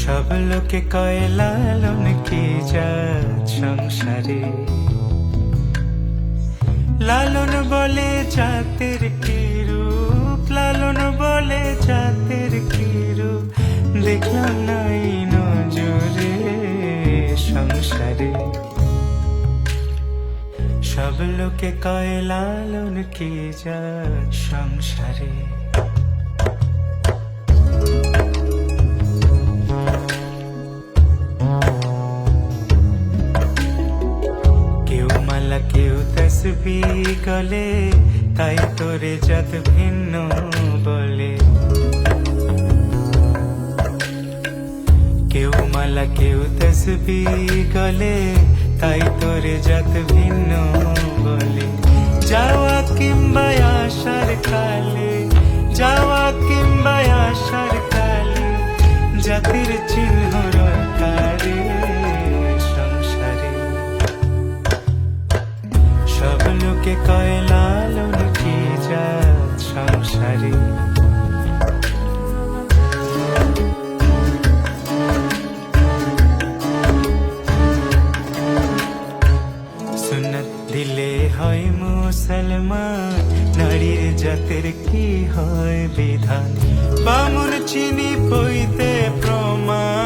সব লোকে কয় লালন কি জাত সংসারে, লালন বলে জাতের কি রূপ, লালন বলে জাতের কি রূপ, দেখলাম নাই নজরে সংসারে। সব লোকে কয় লালন কি জাত সংসারে। কেউ তসবিহ গলে, তাই তোরে জাত ভিন্ন বলে। কেউ মালা কেউ তসবিহ গলে, তাই তোরে জাত ভিন্ন বলে। যাওয়া কিংবা আসার কালে, যাওয়া কিংবা আসার কালে, জাতির চিহ্ন রকারে সংসারে। সব লোকে কয় লালন কি জাত সংসারে। সুন্নত দিলে হয় মুসলমান, নারীর জাতের কি হয় বিধান। বামুন চিনি পইতে প্রমাণ,